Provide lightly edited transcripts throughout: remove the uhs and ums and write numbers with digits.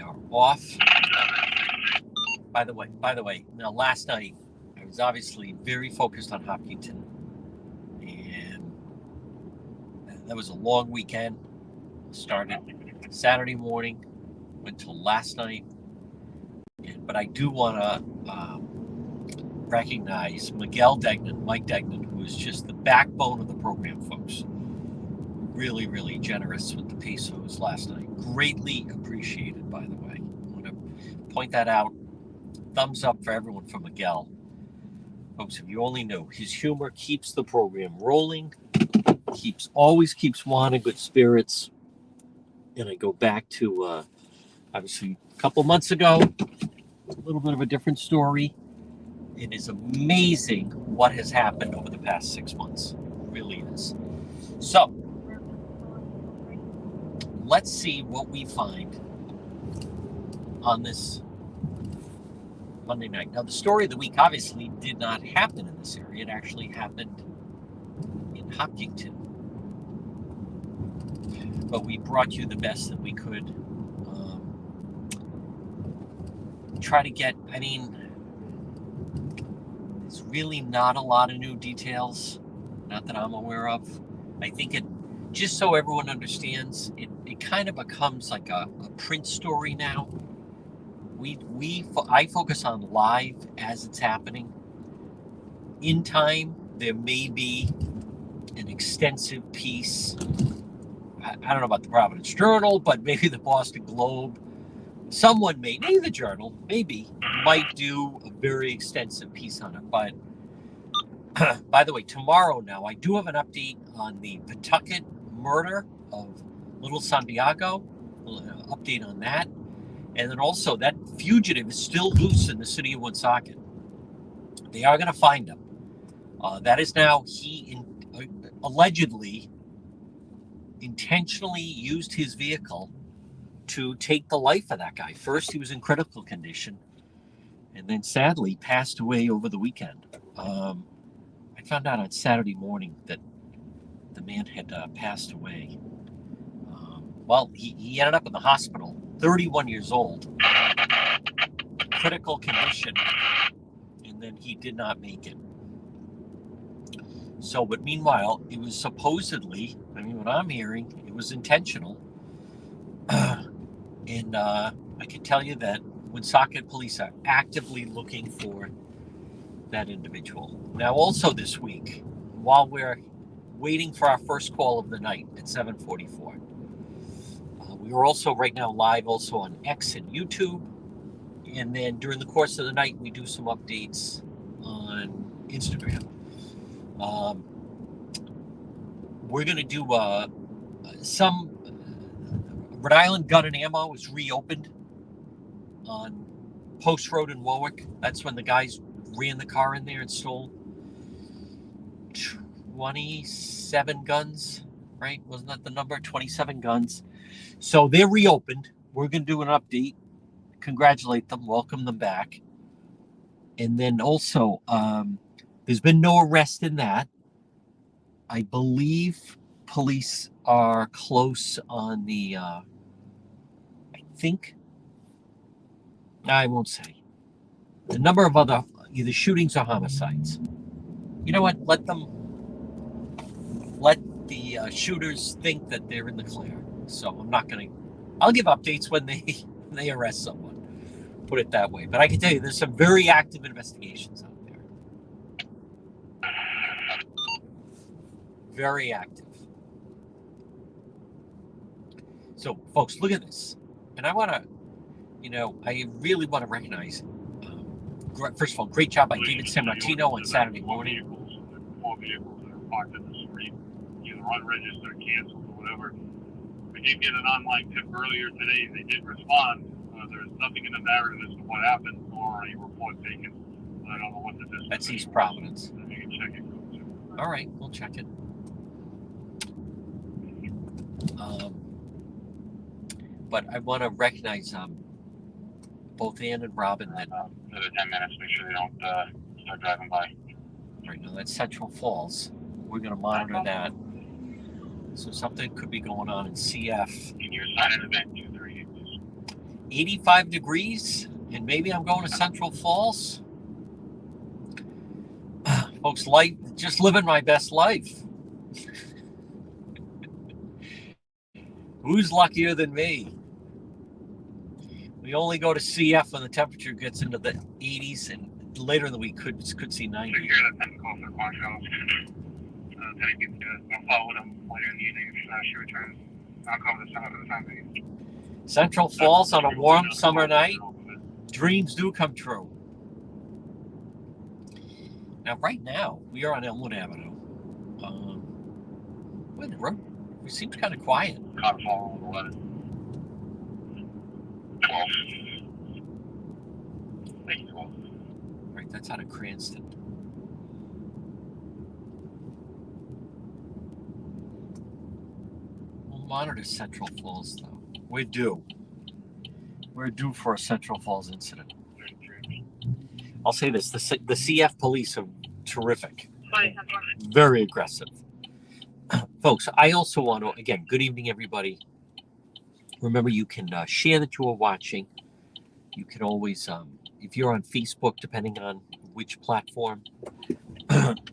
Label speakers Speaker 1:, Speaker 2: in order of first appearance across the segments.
Speaker 1: are off. By the way, now last night I was obviously very focused on Hopkinton, and that was a long weekend. Started Saturday morning, went till last night. But I do want to recognize Mike Degnan, who is just the backbone of the program, folks. Really, really generous with the pesos last night. Greatly appreciated, by the way. I want to point that out. Thumbs up for everyone from Miguel. Folks, if you only knew, his humor keeps the program rolling, always keeps Juan in good spirits. And I go back to, obviously, a couple months ago, a little bit of a different story. It is amazing what has happened over the past 6 months. It really is. So, let's see what we find on this Monday night. Now, the story of the week obviously did not happen in this area. It actually happened in Hopkinton. But we brought you the best that we could. Try to get, there's really not a lot of new details, not that I'm aware of. I think it, just so everyone understands, it kind of becomes like a print story now. I focus on live as it's happening. In time, there may be an extensive piece. I don't know about the Providence Journal, but maybe the Boston Globe. Someone maybe the Journal, might do a very extensive piece on it. But by the way, tomorrow now, I do have an update on the Pawtucket murder of Little Santiago. Update on that. And then also that fugitive is still loose in the city of Woonsocket. They are going to find him. That is now, he allegedly intentionally used his vehicle to take the life of that guy. First, he was in critical condition, and then sadly passed away over the weekend. I found out on Saturday morning that the man had passed away. Well, he ended up in the hospital, 31 years old, critical condition, and then he did not make it. So, but meanwhile, it was supposedly, what I'm hearing, it was intentional. And I can tell you that Woonsocket police are actively looking for that individual. Now, also this week, while we're waiting for our first call of the night at 7:44, we are also right now live also on X and YouTube. And then during the course of the night, we do some updates on Instagram. We're going to do some Rhode Island Gun and Ammo is reopened on Post Road in Warwick. That's when the guys ran the car in there and stole 27 guns, right? Wasn't that the number? 27 guns. So they're reopened. We're going to do an update, congratulate them, welcome them back. And then also, there's been no arrest in that. I believe police are close on the, I won't say, the number of other either shootings or homicides. You know what? Let the shooters think that they're in the clear. So I'm not going to, I'll give updates when they arrest someone. Put it that way. But I can tell you there's some very active investigations out there. Very active. So, folks, look at this. And I want to, I really want to recognize, first of all, great job by David Sammartino on Saturday morning.
Speaker 2: Four vehicles that are parked in the street, either unregistered, canceled, or whatever. We did get an online tip earlier today. They did respond. There's nothing in the narrative as to what happened or a report taken. I don't know what the distance.
Speaker 1: That's East Providence.
Speaker 2: You can check it.
Speaker 1: All right, we'll check it. But I want to recognize both Ann and Robin that
Speaker 2: another 10 minutes. Make sure they don't start driving by.
Speaker 1: Right now, that's Central Falls. We're going to monitor that. So something could be going on in CF.
Speaker 2: Can you assign an event 238?
Speaker 1: 85 degrees, and maybe I'm going to Central Falls. Folks, life, just living my best life. Who's luckier than me? We only go to CF when the temperature gets into the 80s, and later in the week could see 90.
Speaker 2: Take care of that technical for Quantrill. Take it to, I'll follow them later in the evening if she returns. I'll cover the summer for the time being.
Speaker 1: Central Falls on a warm summer night, dreams do come true. Now, right now, we are on Elmwood Avenue. The road seems kind of quiet.
Speaker 2: Caught fall on 11. 12. Thank you, 12.
Speaker 1: Right, that's out of Cranston. We'll monitor Central Falls, though. We're due. We're due for a Central Falls incident. I'll say this, the CF police are terrific. Very aggressive. Folks, I also want to, again, good evening, everybody. Remember, you can share that you are watching. You can always, if you're on Facebook, depending on which platform,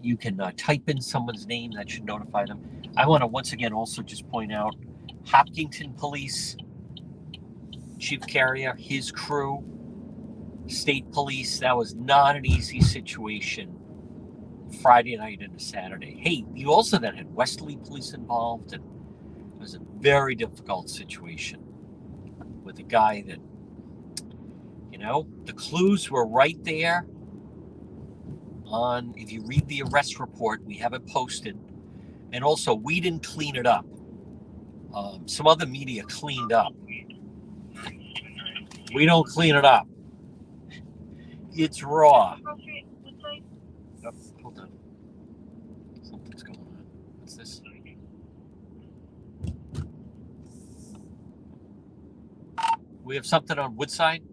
Speaker 1: you can type in someone's name. That should notify them. I want to once again also just point out Hopkinton Police, Chief Carrier, his crew, State Police. That was not an easy situation Friday night into Saturday. Hey, you also then had Westerly Police involved, and it was a very difficult situation with a guy that, the clues were right there on, if you read the arrest report, we have it posted. And also, we didn't clean it up. Some other media cleaned up. We don't clean it up. It's raw. Oh, hold on. Something's going on. What's this? We have something on Woodside.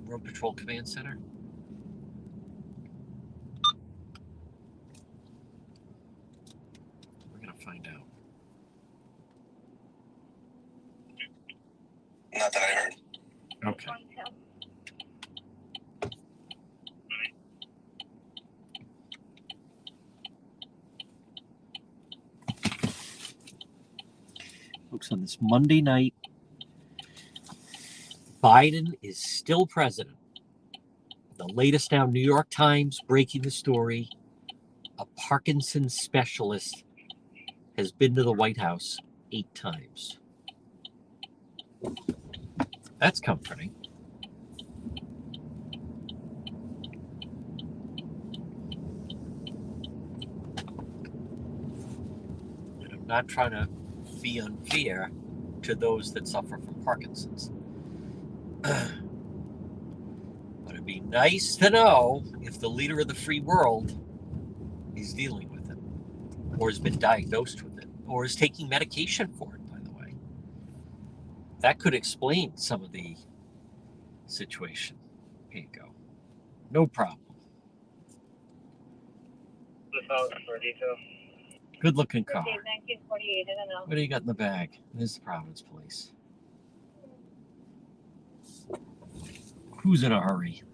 Speaker 1: Road Patrol Command Center. We're going to find out.
Speaker 3: Not that I heard.
Speaker 1: Okay. Folks, on this Monday night, Biden is still president. The latest now, New York Times breaking the story. A Parkinson's specialist has been to the White House 8 times. That's comforting. And I'm not trying to be unfair to those that suffer from Parkinson's. But it'd be nice to know if the leader of the free world is dealing with it, or has been diagnosed with it, or is taking medication for it, by the way. That could explain some of the situation. Here you go. No problem. Good looking car. What do you got in the bag? There's the Providence Police. Who's in a hurry?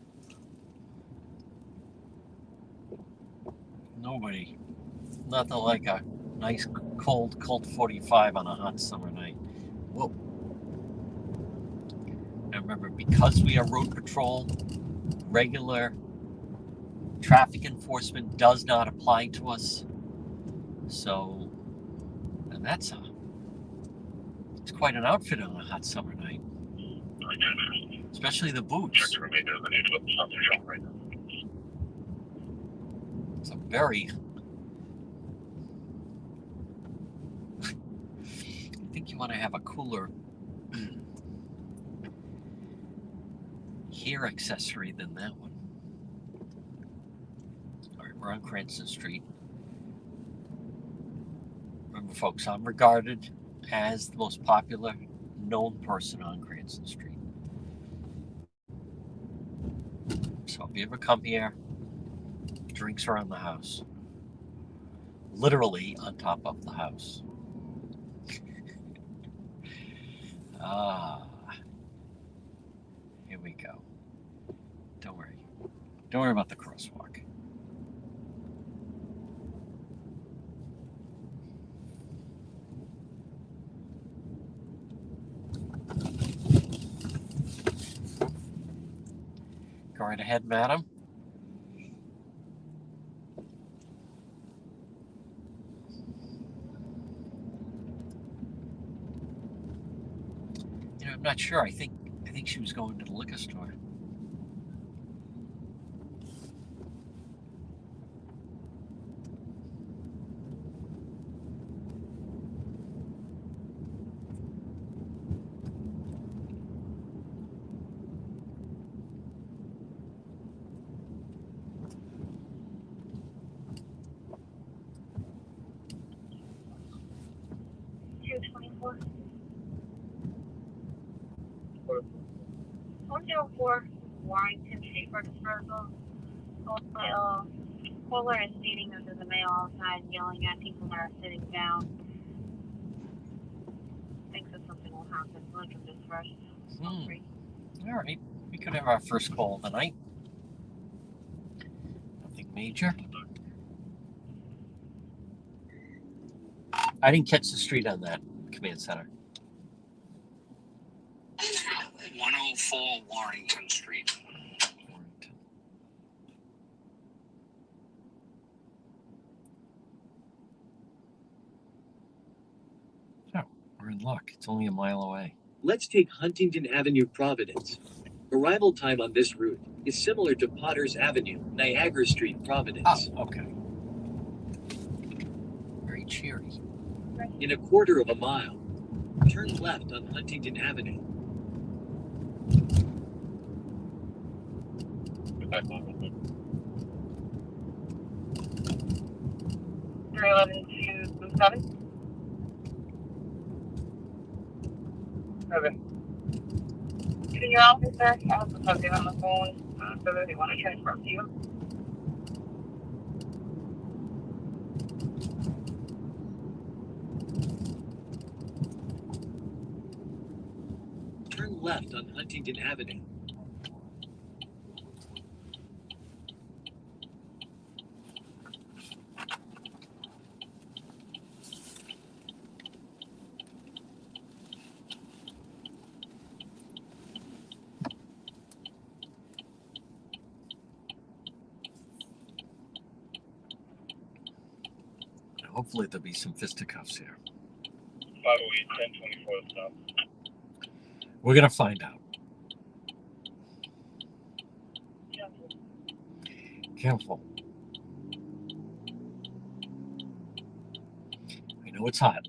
Speaker 1: Nobody. Nothing like a nice cold Colt 45 on a hot summer night. Whoa. And remember, because we are road patrol, regular traffic enforcement does not apply to us. So, and it's quite an outfit on a hot summer night. Especially the boots. It's a very... I think you want to have a cooler hair accessory than that one. All right, we're on Cranston Street. Remember, folks, I'm regarded as the most popular known person on Cranston Street. So if you ever come here, drinks are on the house. Literally on top of the house. Ah, here we go. Don't worry. Don't worry about the crosswalk. Go right ahead, madam. You know, I'm not sure. I think she was going to the liquor store.
Speaker 3: Warrington Street for dispersal. Fuller is standing under the mail outside yelling at people that are sitting down. Thinks that something will happen. Like him just rushed.
Speaker 1: All right. We could have our first call of the night. Nothing major. I didn't catch the street on that command center.
Speaker 4: 104 Warrington Street.
Speaker 1: Warrington. Oh, we're in luck. It's only a mile away.
Speaker 5: Let's take Huntington Avenue, Providence. Arrival time on this route is similar to Potters Avenue, Niagara Street, Providence.
Speaker 1: Oh, okay. Very cheery.
Speaker 5: In a quarter of a mile, turn left on Huntington Avenue.
Speaker 3: 311-27.
Speaker 2: 7.
Speaker 3: Senior officer, I have the subject on the phone, so that they want to transfer to you.
Speaker 5: Turn left on Huntington Avenue.
Speaker 1: Hopefully there'll be some fisticuffs here.
Speaker 2: 508, 1024 stop.
Speaker 1: We're going to find out. Careful. I know it's hot.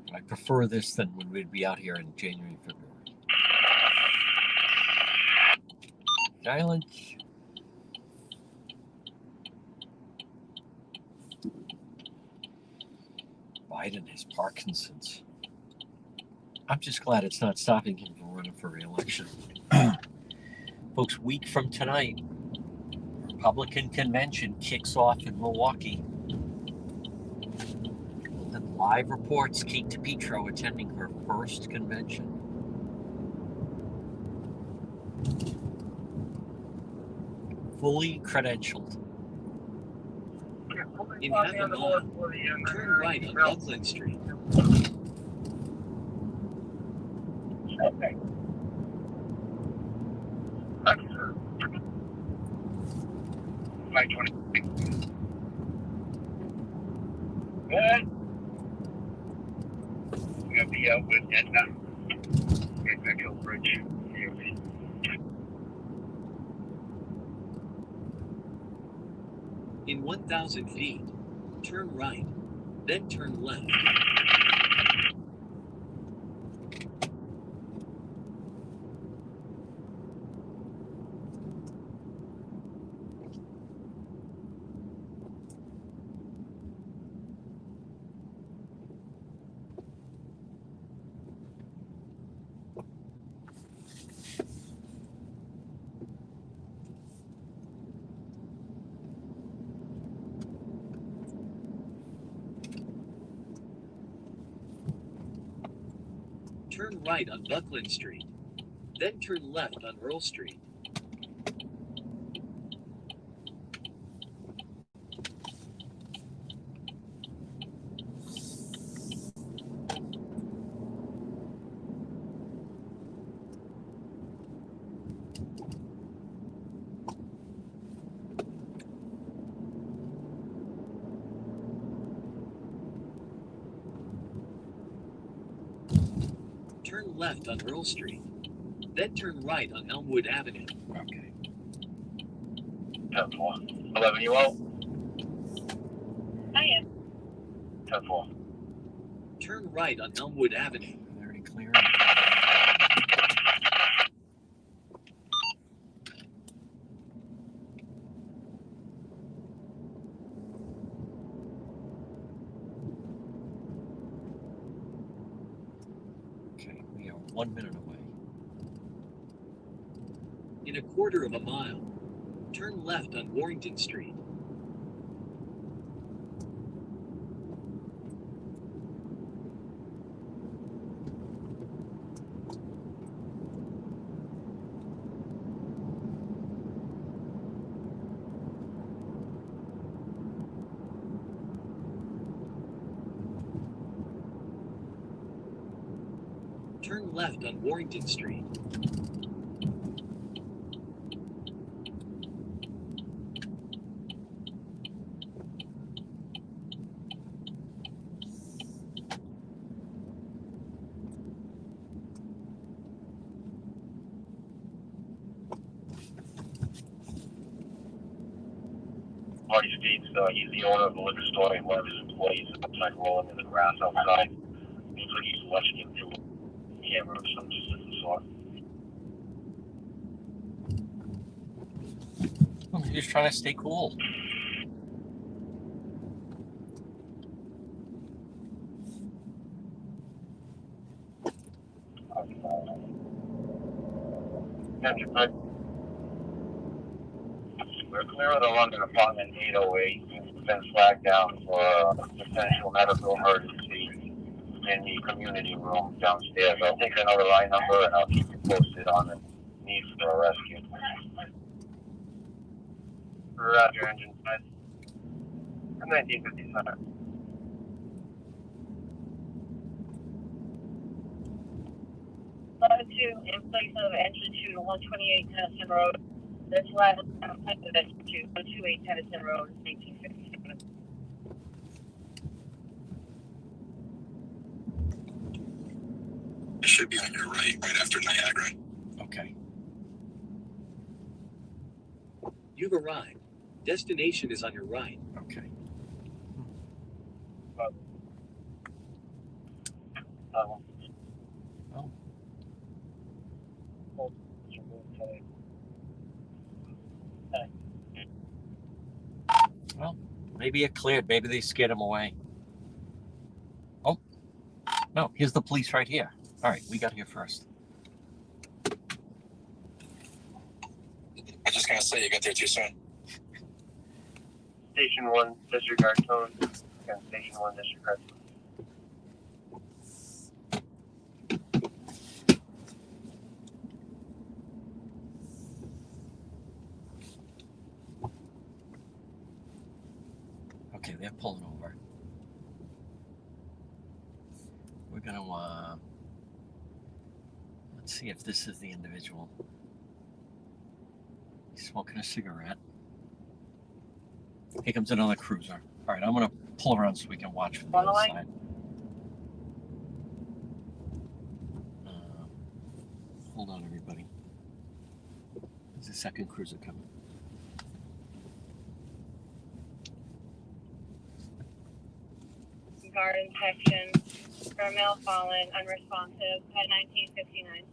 Speaker 1: But I prefer this than when we'd be out here in January and February. Silence. Biden has Parkinson's. I'm just glad it's not stopping him from running for re-election. Folks, week from tonight, Republican convention kicks off in Milwaukee. The live reports Kate DiPietro attending her first convention. Fully credentialed.
Speaker 5: In half a mile, turn right on Buckland Street.
Speaker 3: Okay.
Speaker 2: Mike 20.
Speaker 3: Good.
Speaker 2: We're going to be out with Edna. Back Hill Bridge.
Speaker 5: In 1,000 feet, turn right, then turn left. Turn right on Buckland Street. Then turn left on Earl Street. Turn left on Earl Street. Then turn right on Elmwood Avenue.
Speaker 1: Okay.
Speaker 2: 10-4. 11, you out?
Speaker 3: I am.
Speaker 2: 10-4.
Speaker 5: Turn right on Elmwood Avenue.
Speaker 1: Are there any clear? Okay, we are 1 minute away.
Speaker 5: In a quarter of a mile, turn left on Warrington Street. Turn left on Warrington Street.
Speaker 2: Marty Speeds, he's the owner of the liquor store, and one of his employees is outside rolling in the grass outside. Looks like he's watching him through a camera or some just of the sort.
Speaker 1: I'm just trying to stay cool. We're clear of the London apartment 808. Been flagged down for potential medical emergency in the community room downstairs. I'll take another line number and I'll keep you posted on the need for a rescue. Roger, engine 1957.
Speaker 3: In place of engine 2 to 128 Tennyson Road. This last type of engine 2, 128 Tennyson Road, 1957.
Speaker 4: It should be on your right after Niagara.
Speaker 1: Okay.
Speaker 5: You've arrived. Destination is on your right.
Speaker 1: Okay. Oh. Well, maybe it cleared. Maybe they scared him away. Oh, no, here's the police right here. All right, we got here first.
Speaker 4: I was just gonna say you got there too soon.
Speaker 2: Station 1, disregard tone. Again, Station 1, disregard tone.
Speaker 1: Okay, they're pulling over. We're gonna let's see if this is the individual. He's smoking a cigarette. Here comes another cruiser. All right, I'm gonna pull around so we can watch from the other side. Hold on, everybody. There's a second cruiser coming.
Speaker 3: Guard inspection. Mail fallen, unresponsive, at 1959.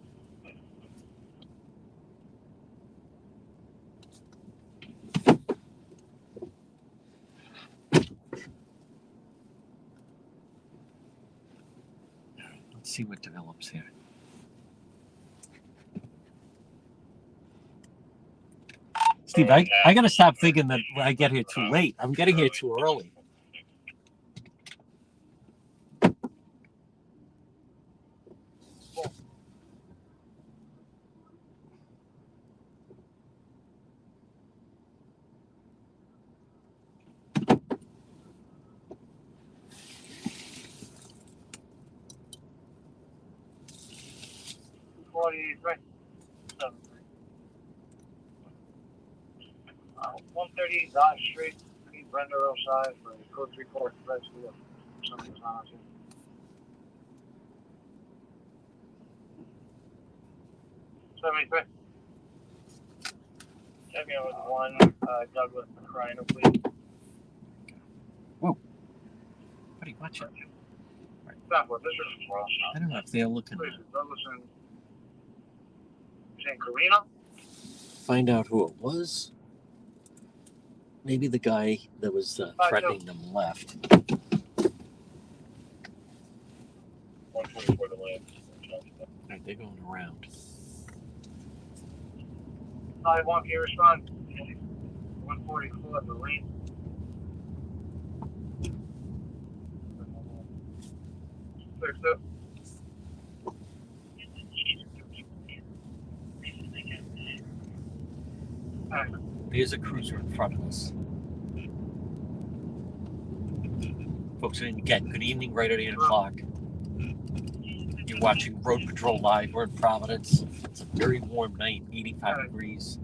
Speaker 1: Let's see what develops here. Steve, I got to stop thinking that I get here too late. I'm getting here too early.
Speaker 3: 143. 130 Dodge Street, Pete Brenda Roadside for code 3-4 Red Steel. Something's not on scene. 73. Checking out with 1 Douglas Crino, please.
Speaker 1: Whoa. Buddy, watch it.
Speaker 3: Southward, this is well.
Speaker 1: I don't know if they're looking
Speaker 3: Please,
Speaker 1: to
Speaker 3: Douglas and St. Carino.
Speaker 1: find out who it was. Maybe the guy that was threatening them left.
Speaker 2: 124 the land.
Speaker 1: Right, they're going around.
Speaker 3: 5-1, can you respond? 144 the lane. Clear, sir.
Speaker 1: There's a cruiser in front of us. Folks, and again, good evening, right at 8 o'clock. You're watching Road Patrol Live. We're in Providence. It's a very warm night, 85 degrees.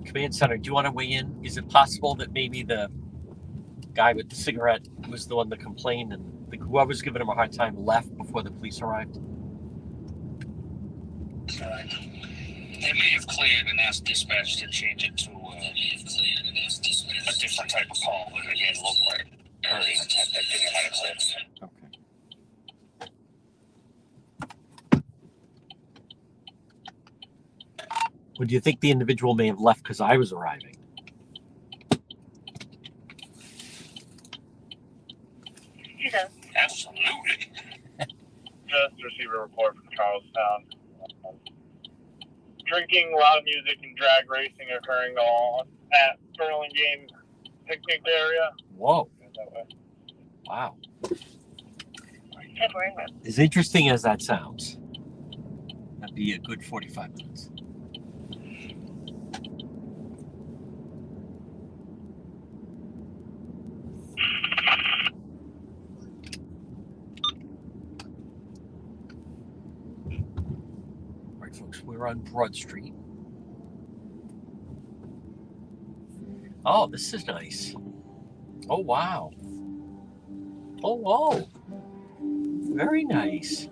Speaker 1: Command Center, do you want to weigh in? Is it possible that maybe the guy with the cigarette was the one that complained and whoever's giving him a hard time left before the police arrived?
Speaker 4: They may have cleared and asked dispatch to change it to a different type of call, but again, local area that didn't have it cleared.
Speaker 1: Okay. Would you think the individual may have left because I was arriving?
Speaker 4: Absolutely.
Speaker 2: Just received a report from Charlestown. Drinking, loud music, and drag racing occurring all at Burlingame picnic area.
Speaker 1: Whoa.
Speaker 2: That way.
Speaker 1: Wow. As interesting as that sounds, that'd be a good 45 minutes. Right, folks, we're on Broad Street. Oh, this is nice. Oh, wow. Oh, whoa. Very nice.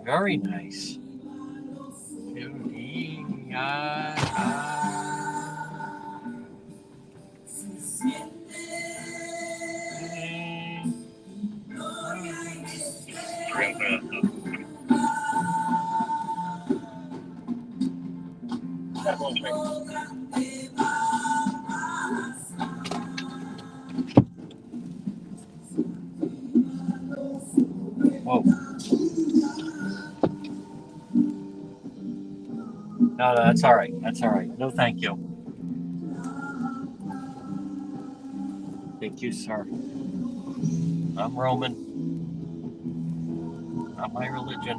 Speaker 1: Very nice. Whoa. No, that's all right. That's all right. No, thank you. Thank you, sir. I'm Roman. Not my religion.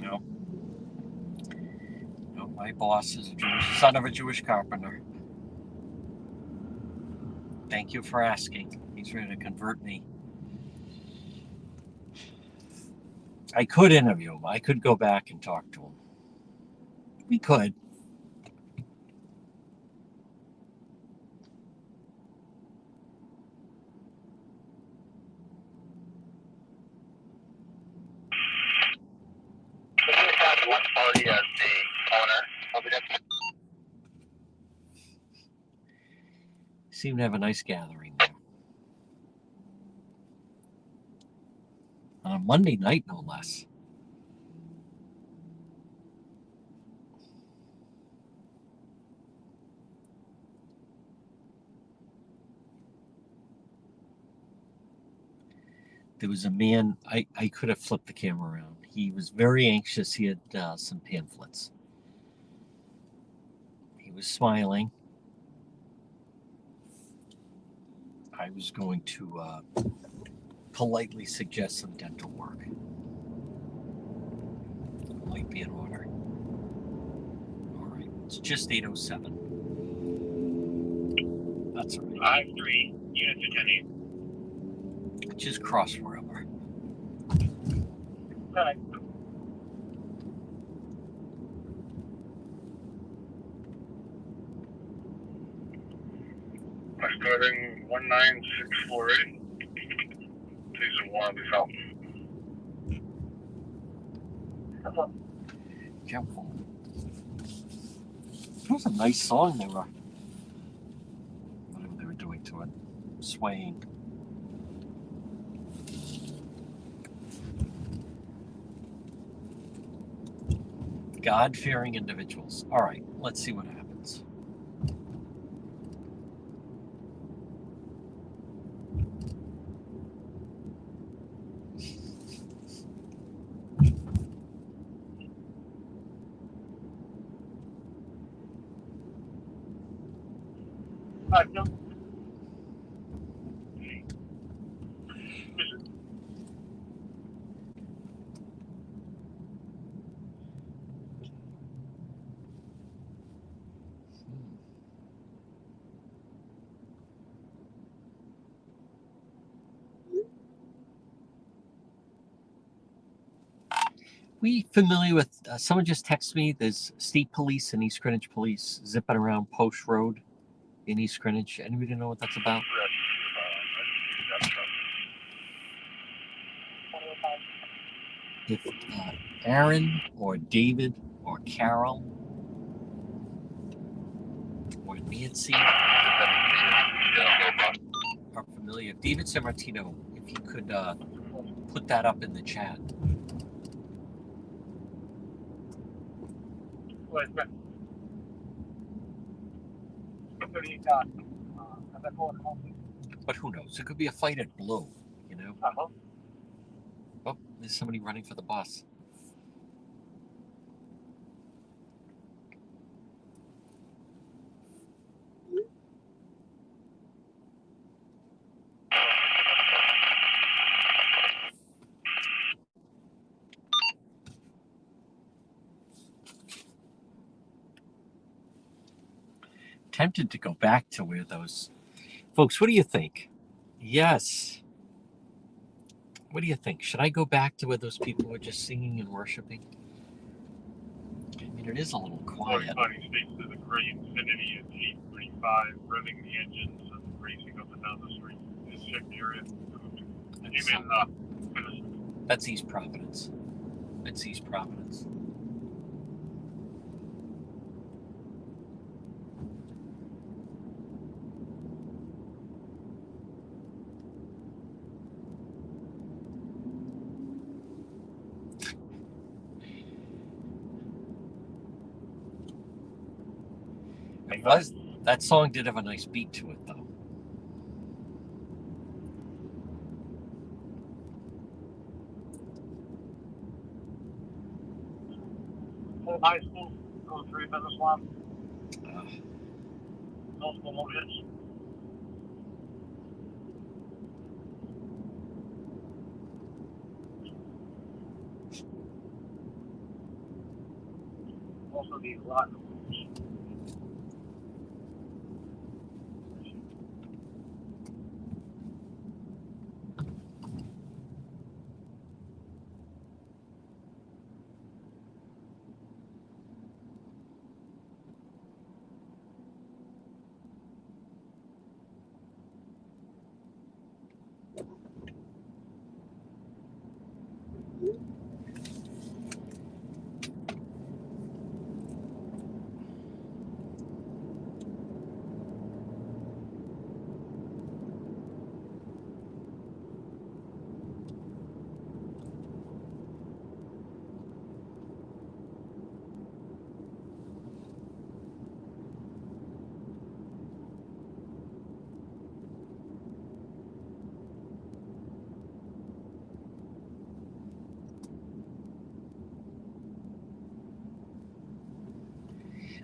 Speaker 1: No. No, my boss is a Jewish, son of a Jewish carpenter. Thank you for asking. He's ready to convert me. I could interview him. I could go back and talk to him. We could.
Speaker 2: One party as the owner of the
Speaker 1: Seem to have a nice gathering there. On a Monday night, no less. There was a man, I could have flipped the camera around. He was very anxious. He had some pamphlets. He was smiling. I was going to politely suggest some dental work. Might be in order. All right, it's just 8:07. That's all right.
Speaker 2: 5-3, units attending.
Speaker 1: Just cross wherever.
Speaker 2: Right. Starting 19648. Season 1 be felt.
Speaker 1: Careful. That was a nice song they were. Whatever they were doing to it. Swaying. God-fearing individuals. All right, let's see what happens.
Speaker 2: No.
Speaker 1: We familiar with, someone just texted me, there's state police and East Greenwich police zipping around Post Road in East Greenwich. Anybody know what that's about? If Aaron or David or Carol or Nancy are familiar, if David Sammartino, if you could put that up in the chat. But who knows? It could be a fight at Blue, you know? Oh, there's somebody running for the bus. Tempted to go back to where those folks, what do you think? Yes. What do you think? Should I go back to where those people were just singing and worshiping? I mean, it is a little quiet.
Speaker 2: Everybody speaks to the great infinity at 8:35, revving the engines and racing up and down the street. Just check the area.
Speaker 1: That's East Providence. That's East Providence. That song did have a nice beat to it, though.
Speaker 2: Full high school, go 3 business one. Multiple motions. Also need a lot of moves.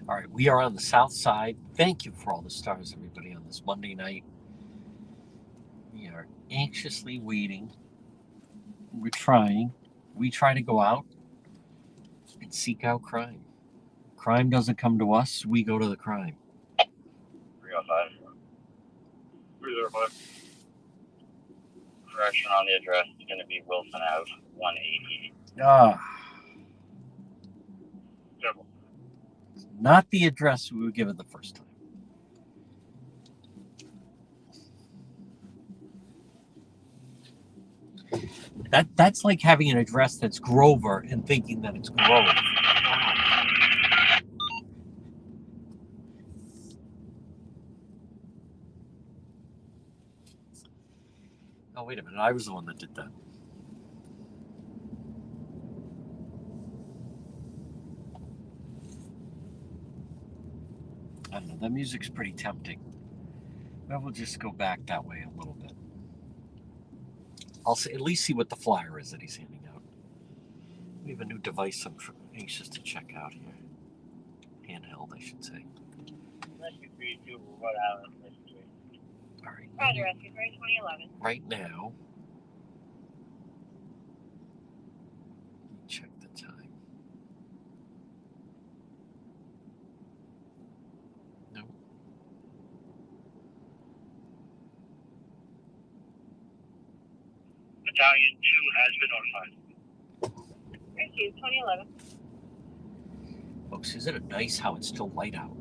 Speaker 1: All right, we are on the south side. Thank you for all the stars, everybody, on this Monday night. We are anxiously waiting. We're trying. We try to go out and seek out crime. Crime doesn't come to us, we go to the crime.
Speaker 6: 305.
Speaker 2: 305.
Speaker 6: Correction on the address is going to be Wilson Ave, 180.
Speaker 1: Ah,
Speaker 2: Devil.
Speaker 1: not the address we were given the first time. That's like having an address that's Grover and thinking that it's Grove. Oh, wait a minute. I was the one that did that. I don't know. That music's pretty tempting. But we'll just go back that way a little bit. I'll at least see what the flyer is that he's handing out. We have a new device I'm anxious to check out here. Handheld, I should say.
Speaker 6: Rescue 32, Rhode Island, Rescue.
Speaker 1: All right.
Speaker 3: Roger, Rescue 3, 2011.
Speaker 1: Right now, check the time. No.
Speaker 6: Battalion 2 has been notified.
Speaker 3: Rescue 2011.
Speaker 1: Folks, isn't it nice how it's still light out?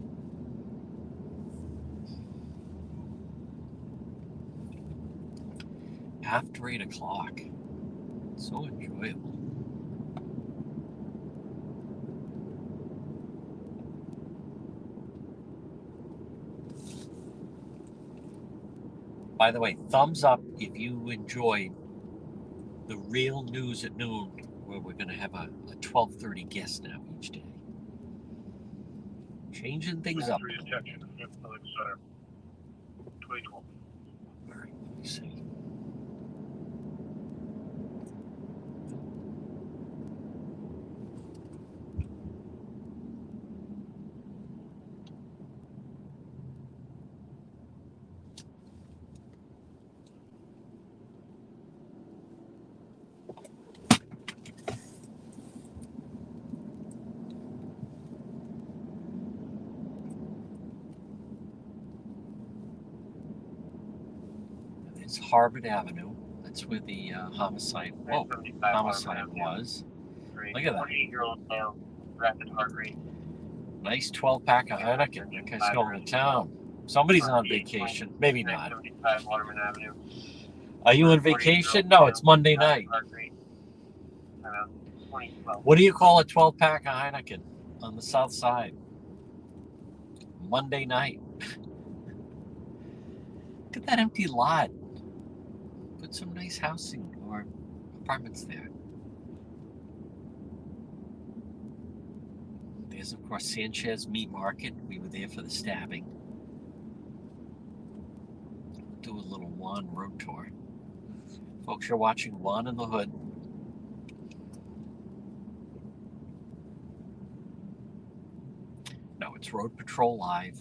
Speaker 1: After 8 o'clock. So enjoyable. By the way, thumbs up if you enjoyed the real news at noon, where we're going to have a 12:30 guest now each day. Changing things up.
Speaker 2: Detection. 2012.
Speaker 1: All right, let me see. It's Harvard Avenue. That's where the homicide was. Look at that.
Speaker 6: 28-year-old male, rapid heart rate.
Speaker 1: Nice 12-pack of Heineken. That guy's going to town. Somebody's on vacation. Maybe not.
Speaker 6: 75 Waterman Avenue.
Speaker 1: Are you on vacation? No, it's Monday night.
Speaker 6: Heart rate. 2012.
Speaker 1: What do you call a 12-pack of Heineken on the south side? Monday night. Look at that empty lot. Put some nice housing or apartments there. There's, of course, Sanchez Meat Market. We were there for the stabbing. Do a little Juan road tour. Folks, you're watching Juan in the Hood. No, it's Road Patrol Live.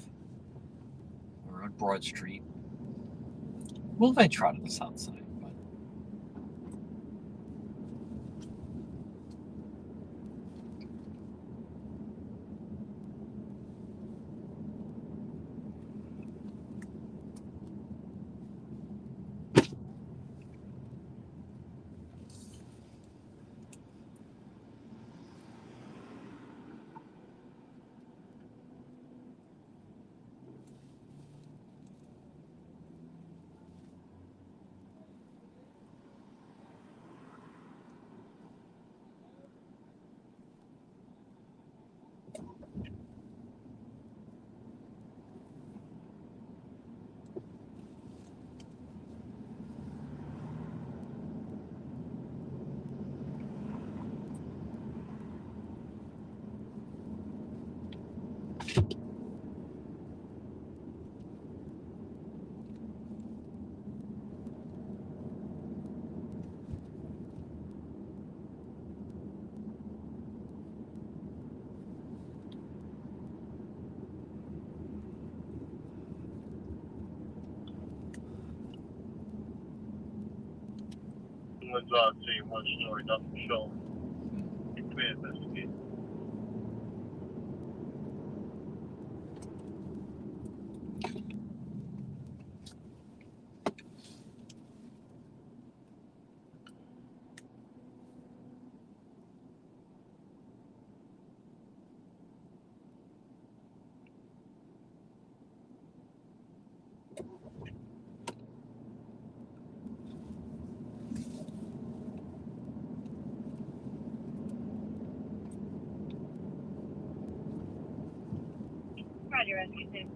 Speaker 1: We're on Broad Street. We'll venture out on the south side. But
Speaker 6: was saying one story, nothing shown. You can investigate.
Speaker 3: Roger, rescue team.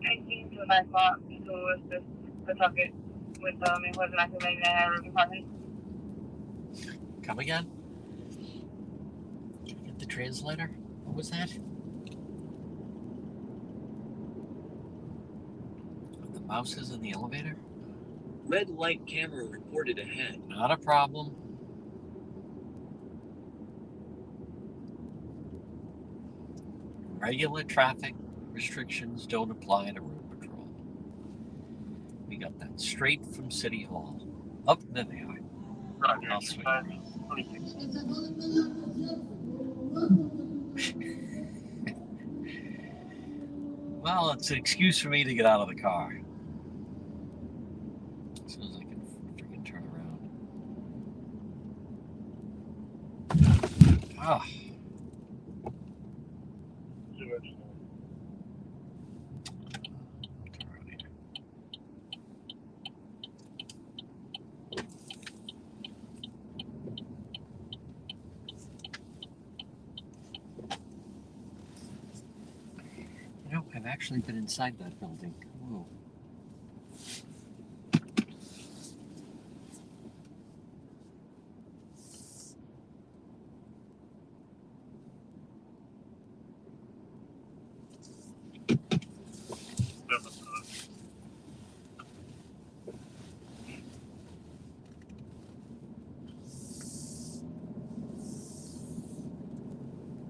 Speaker 3: I think to my fault, who was the target with it wasn't activating the air department.
Speaker 1: Come again? Can I get the translator? What was that? The mouse is in the elevator?
Speaker 5: Red light camera reported ahead.
Speaker 1: Not a problem. Regular traffic restrictions don't apply to road patrol. We got that straight from City Hall. Up there they are.
Speaker 6: Roger.
Speaker 1: I'll swing.
Speaker 6: 26.
Speaker 1: Well, it's an excuse for me to get out of the car. As soon as I can freaking turn around. Ah. You know, I've actually been inside that building. Whoa.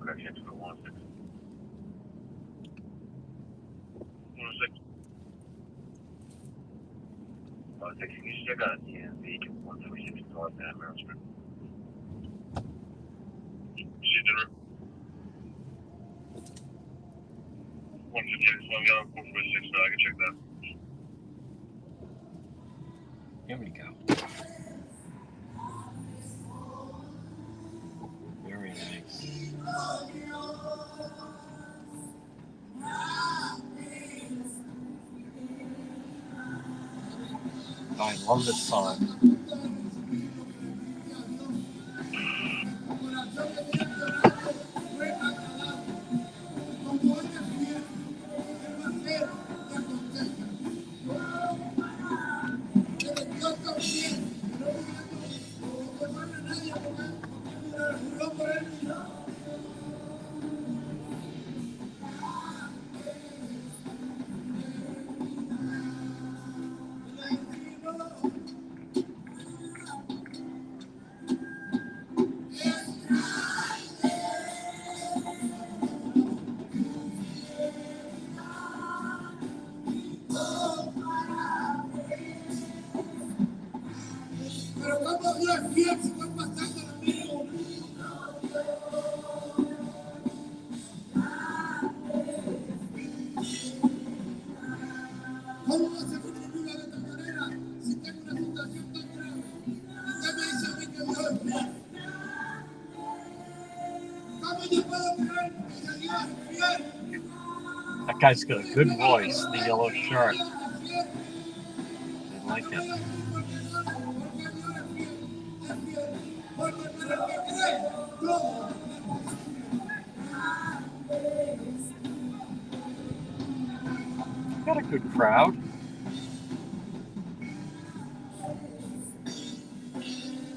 Speaker 6: Correction to 16. 16 you still got a TNV to 146 North and Merrill Street. You did it. 156, so I got 446, so I can check that.
Speaker 1: Here we go. Very nice. I love this song. That guy's got a good voice, the yellow shirt. I like it. Got a good crowd.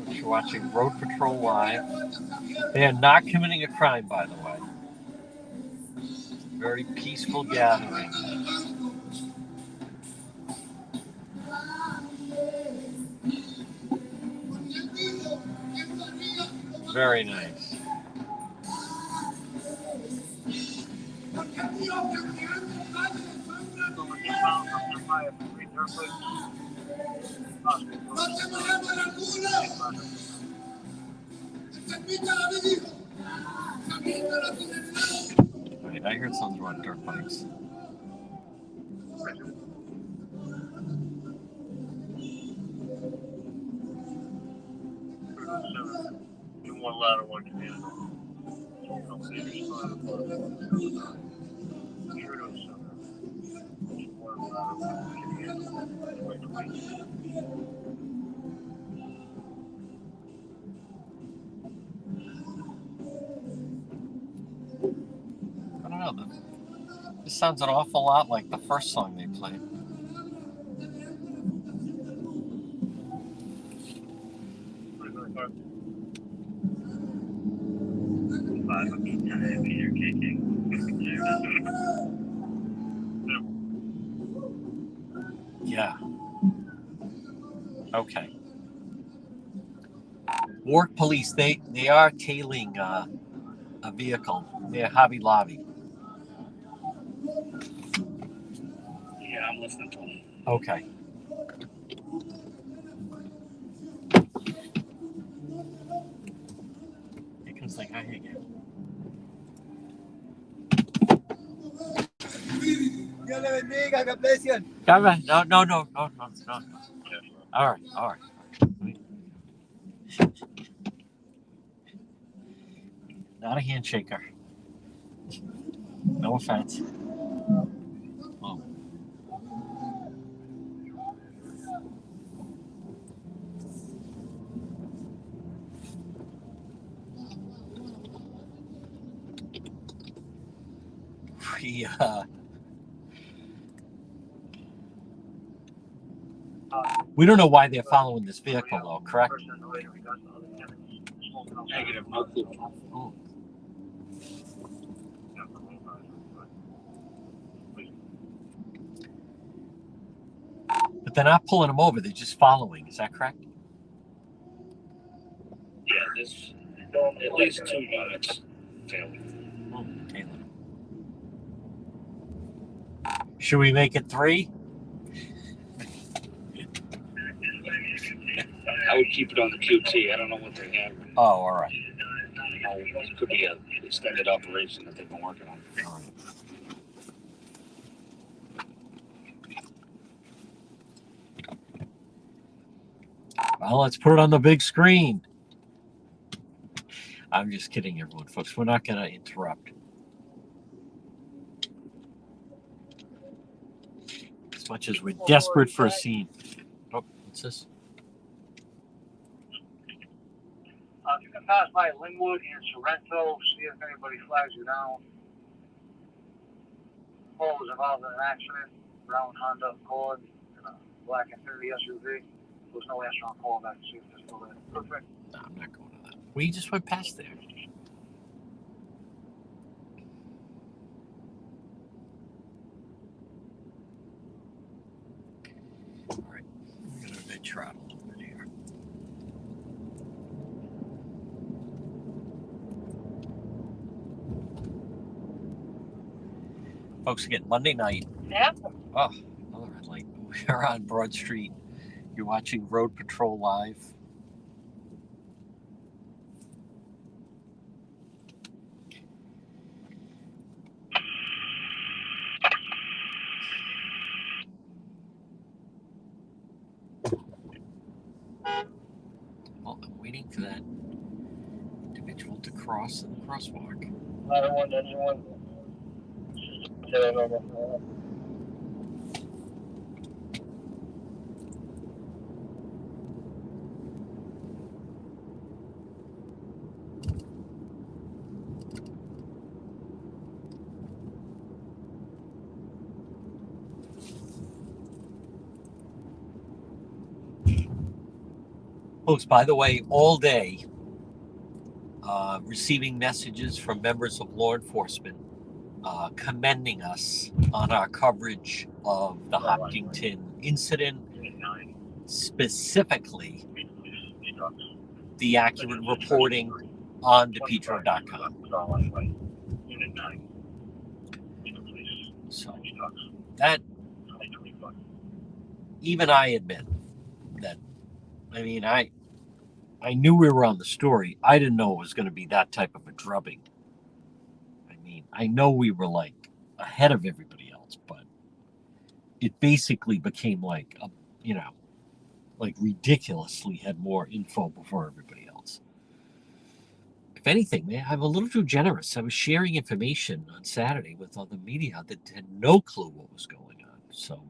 Speaker 1: You're watching Road Patrol Live. They are not committing a crime, by the way. Very peaceful gathering. Very nice.
Speaker 2: Someone just found something by a street dirt bike.
Speaker 1: Wait, I heard something about dirt bikes.
Speaker 2: One ladder, one community.
Speaker 1: I don't know. This sounds an awful lot like the first song they played. Yeah. Okay. Warwick Police, they are tailing a vehicle near Hobby Lobby.
Speaker 4: Yeah, I'm listening to him.
Speaker 1: Okay. Here comes the guy again.
Speaker 7: Dios le bendiga, que aprecian.
Speaker 1: No. All right. Not a handshaker. No offense. Oh. We don't know why they're following this vehicle, though, correct?
Speaker 4: Negative, no clue.
Speaker 1: Oh. But they're not pulling them over, they're just following. Is that correct?
Speaker 4: Yeah, there's at least 2 units failing.
Speaker 1: Oh, Taylor. Should we make it 3?
Speaker 4: I would keep it on the QT. I don't know what they have.
Speaker 1: Oh, all right.
Speaker 4: It could be an extended operation that they've been working on.
Speaker 1: All right. Well, let's put it on the big screen. I'm just kidding, everyone, folks. We're not going to interrupt. As much as we're desperate for a scene. Oh, what's this?
Speaker 2: You can pass by Linwood and Sorrento, see if anybody flags you down. Paul was involved in an accident, brown Honda Accord, and a black and 30 SUV. There was no answer on call back to see if they're still there. Perfect.
Speaker 1: No, I'm not going to that. We just went past there. All right, we're going to venture out a little bit here. Folks, again, Monday night.
Speaker 3: Yep.
Speaker 1: Oh, another red light. We're on Broad Street. You're watching Road Patrol Live. Well, I'm waiting for that individual to cross in the crosswalk.
Speaker 2: Another one, anyone?
Speaker 1: Folks, by the way, all day, receiving messages from members of law enforcement commending us on our coverage of the Hopkinton incident, specifically the accurate reporting on DePietro.com.
Speaker 6: bucks.
Speaker 1: That
Speaker 6: 20-25.
Speaker 1: even I admit that. I mean, I knew we were on the story. I didn't know it was going to be that type of a drubbing. I mean, I know we were like ahead of everybody else, but it basically became like a, like ridiculously had more info before everybody else. If anything, man, I'm a little too generous. I was sharing information on Saturday with other media that had no clue what was going on. So,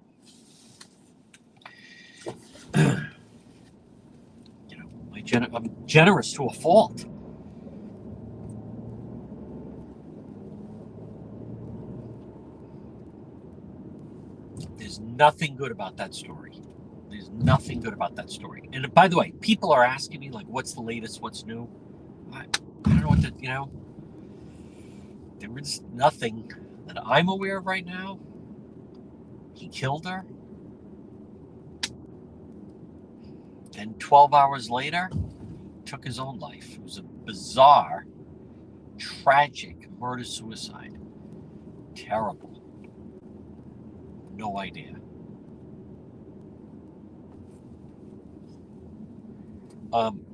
Speaker 1: I'm generous to a fault. There's nothing good about that story. There's nothing good about that story. And by the way, people are asking me, like, what's the latest? What's new? I don't know what to, there is nothing that I'm aware of right now. He killed her. Then 12 hours later, took his own life. It was a bizarre, tragic murder-suicide. Terrible. No idea.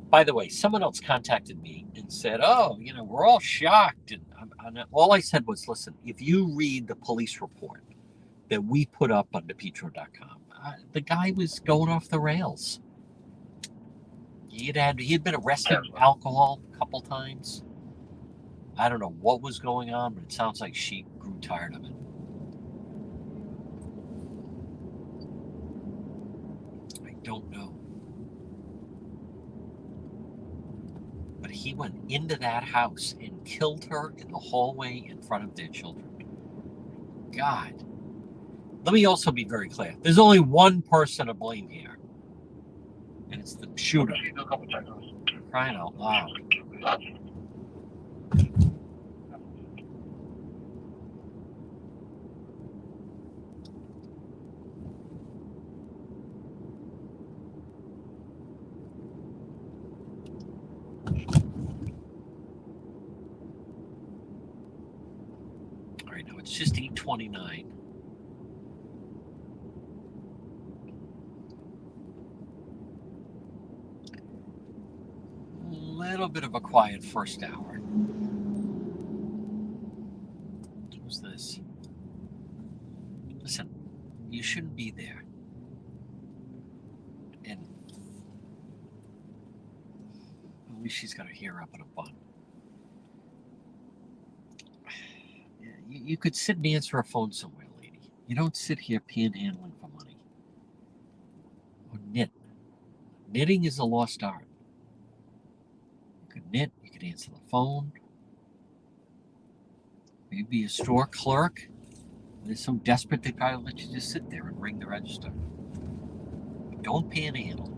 Speaker 1: By the way, someone else contacted me and said, "Oh, we're all shocked." And all I said was, "Listen, if you read the police report that we put up on depetro.com, the guy was going off the rails. He had been arrested with alcohol a couple times. I don't know what was going on, but it sounds like she grew tired of it." I don't know. But he went into that house and killed her in the hallway in front of their children. God. Let me also be very clear. There's only one person to blame here. And it's the shooter. Crying out loud. All right, now it's just 8:29. A little bit of a quiet first hour. Who's this? Listen, you shouldn't be there. And at least she's got her hair up in a bun. You could sit and answer a phone somewhere, lady. You don't sit here panhandling for money. Or knit. Knitting is a lost art. You could knit, you could answer the phone. Maybe a store clerk. They're so desperate they probably let you just sit there and ring the register. But don't panhandle.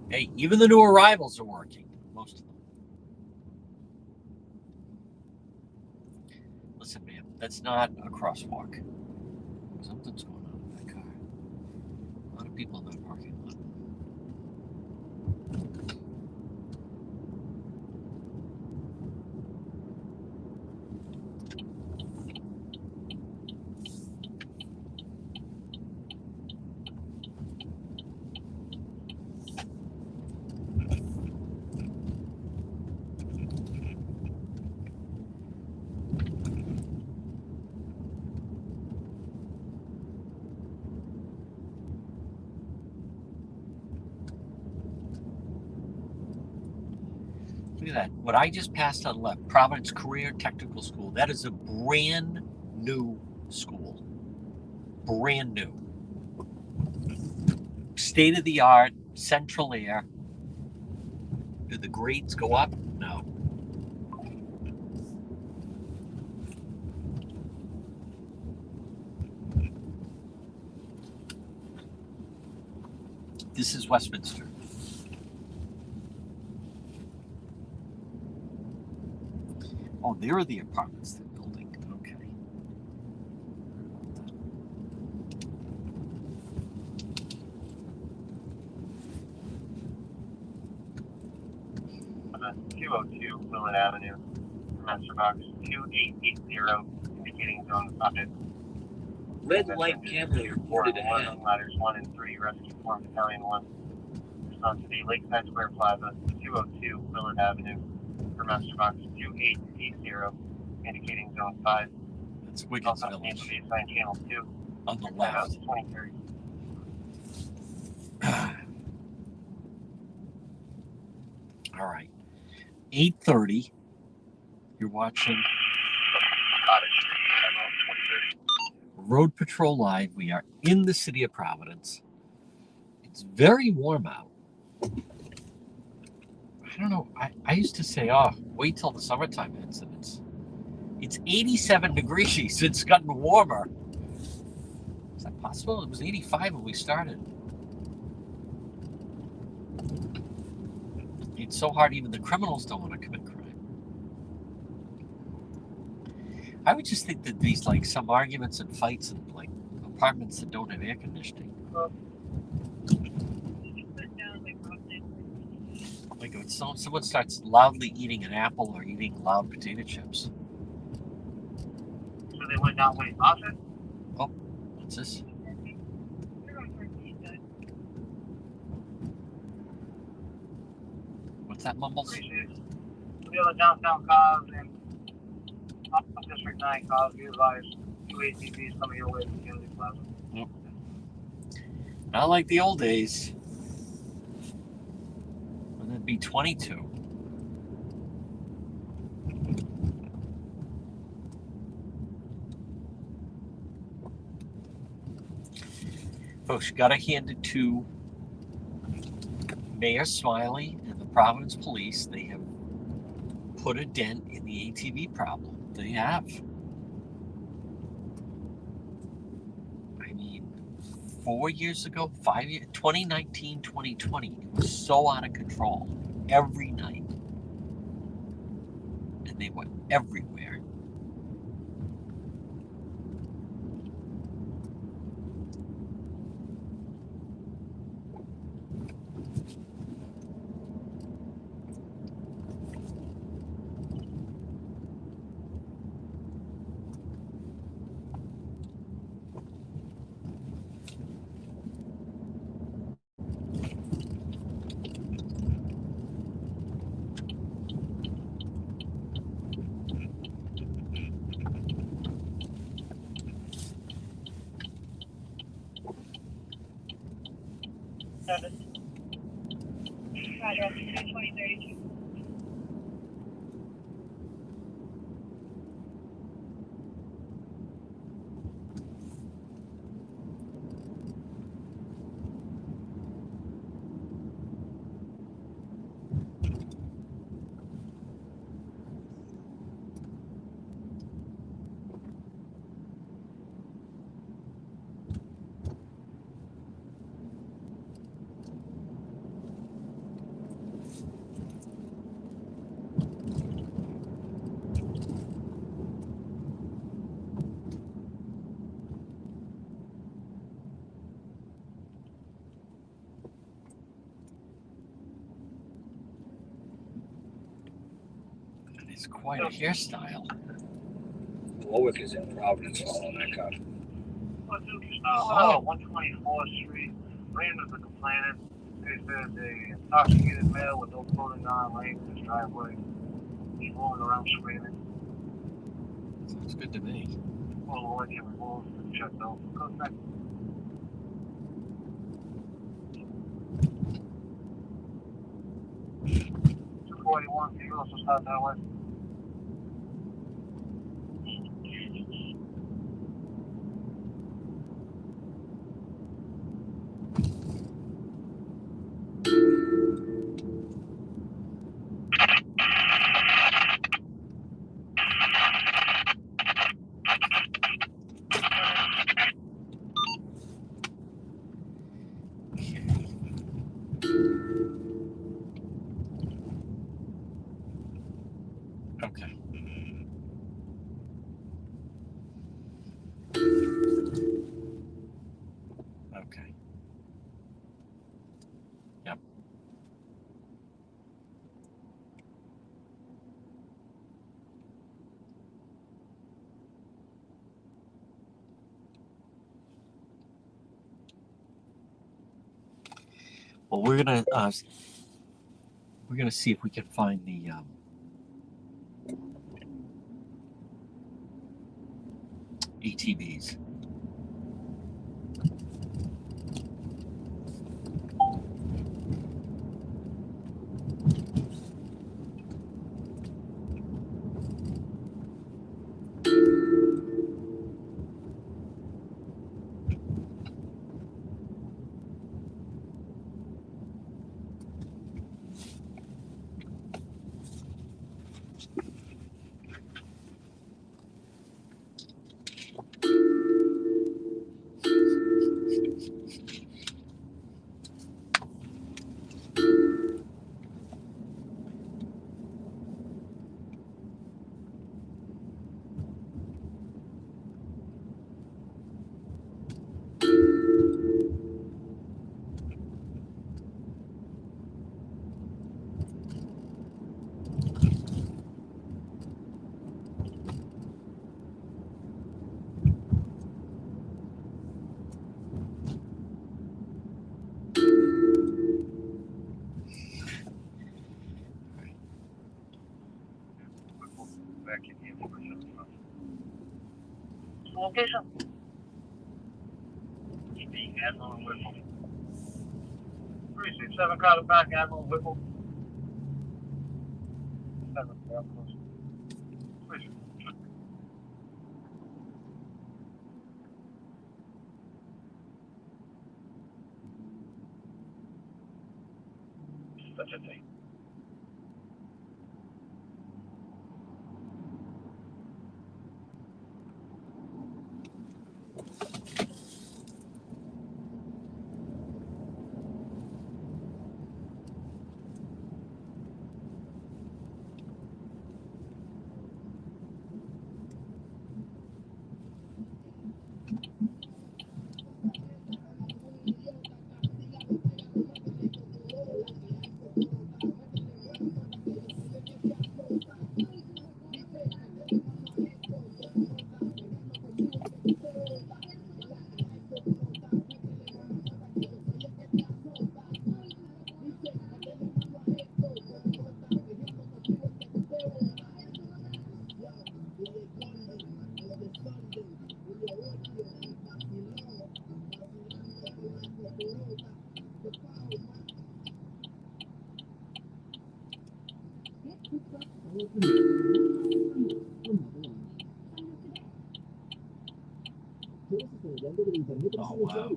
Speaker 1: Hey, even the new arrivals are working. Most of them. Listen, man, that's not a crosswalk. Something's going on with that car. A lot of people in that parking lot. Look at that. What I just passed on the left, Providence Career Technical School, that is a brand new school. Brand new. State of the art, central air. Do the grades go up? No. This is Westminster. Oh, there are the apartments they're building. Okay.
Speaker 6: On 202 Willard Avenue, Master Box 2880, indicating zone 5.
Speaker 5: Red light camera reported ahead.
Speaker 6: Ladders 1 and 3, Rescue 4 Battalion 1. Response to the Lakeside Square Plaza, 202 Willard Avenue, for Master Box 2880, indicating zone 5.
Speaker 1: That's Wicked's
Speaker 6: Also
Speaker 1: Village
Speaker 6: needs to be assigned channel 2.
Speaker 1: on the left.
Speaker 6: 2030.
Speaker 1: All right. 8:30. You're watching Road Patrol Live. We are in the city of Providence. It's very warm out. I don't know. I used to say, oh, wait till the summertime ends. And it's 87 degrees. It's gotten warmer. Is that possible? It was 85 when we started. It's so hard, even the criminals don't want to commit crime. I would just think that these, like, some arguments and fights in, like, apartments that don't have air conditioning. Like, if someone starts loudly eating an apple or eating loud potato chips.
Speaker 6: So they went down way off it?
Speaker 1: Oh, what's this? What's that, Mumbles?
Speaker 6: The other downtown cars and District 9 cars, be advised, 2 ATVs coming your way from Kennedy Plaza.
Speaker 1: Nope. Not like the old days. And it'd be 22. Folks, you gotta hand it to Mayor Smiley and the Providence Police. They have put a dent in the ATV problem. They have. I mean, 4 years ago, 5 years, 2019, 2020, it was so out of control every night. And they were everywhere.
Speaker 3: Address 2032.
Speaker 1: It's quite a hairstyle.
Speaker 4: Warwick is in Providence following that car.
Speaker 6: 124th Street. Random for complaining. They said the intoxicated male with no clothing on laying in his driveway. He's rolling around screaming.
Speaker 1: Sounds good to me.
Speaker 6: Well, the can remove and checked out. Goes back. $241. You also start that way.
Speaker 1: Okay. Okay. Yep. Well, we're gonna see if we can find the ATVs.
Speaker 6: Back in the information.
Speaker 3: Location.
Speaker 6: Admiral Whipple. 367 Carter back, Admiral Whipple. 7, close. 3. Such a thing.
Speaker 1: Oh, wow.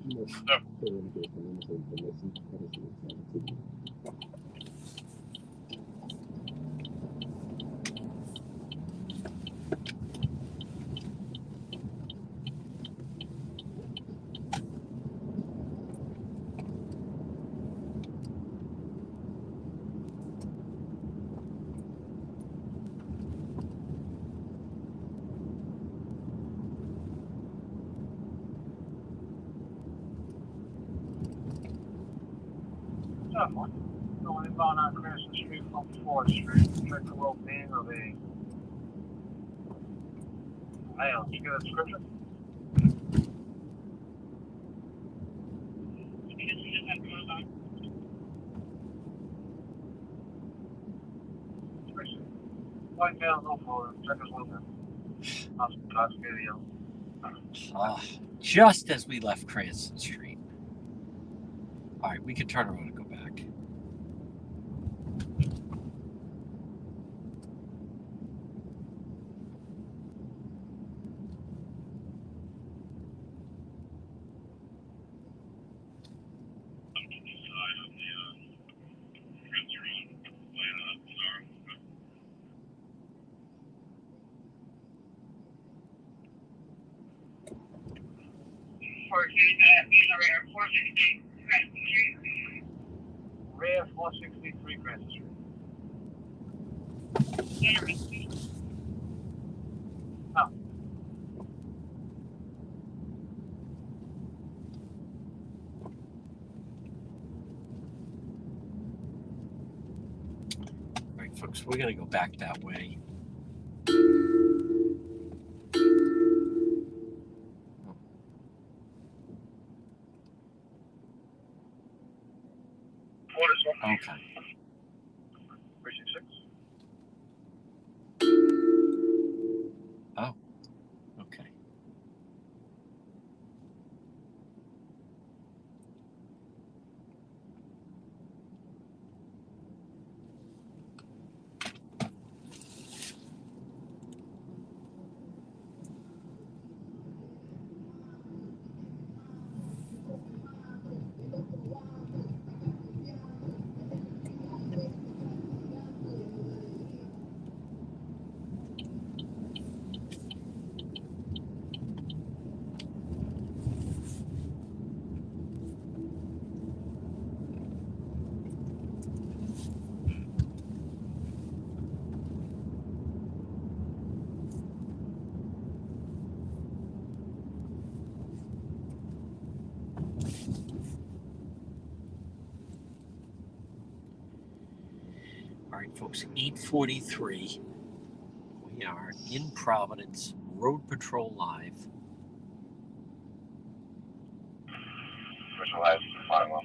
Speaker 6: Tough one. Going inbound on Cranston Street from 4th Street. Check the well being of a. I don't. You get a description? White male, no photo. Check his well being. That's video.
Speaker 1: Just as we left Cranston Street. All right, we can turn around and go back.
Speaker 6: Rear 463 Cranston Street. No.
Speaker 1: All right, folks, we're going to go back that way. Folks, 8:43. We are in Providence, Road Patrol Live.
Speaker 6: Visualize flying well.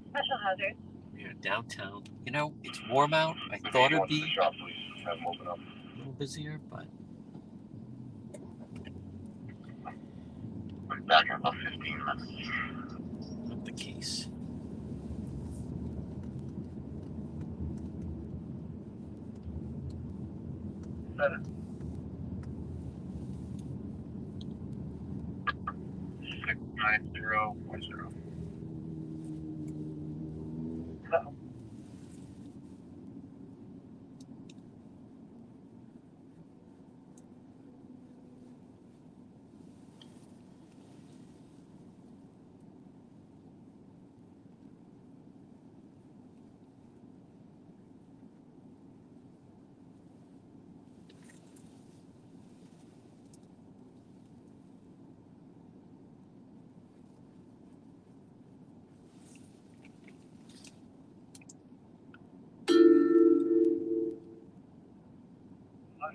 Speaker 3: Special hazard.
Speaker 1: We are downtown. You know, it's warm out. I thought it'd be
Speaker 6: Shop, please. Have them open up.
Speaker 1: a little busier, but
Speaker 6: I'll be back in about 15 minutes.
Speaker 1: not the case.
Speaker 6: Better. 69010. No.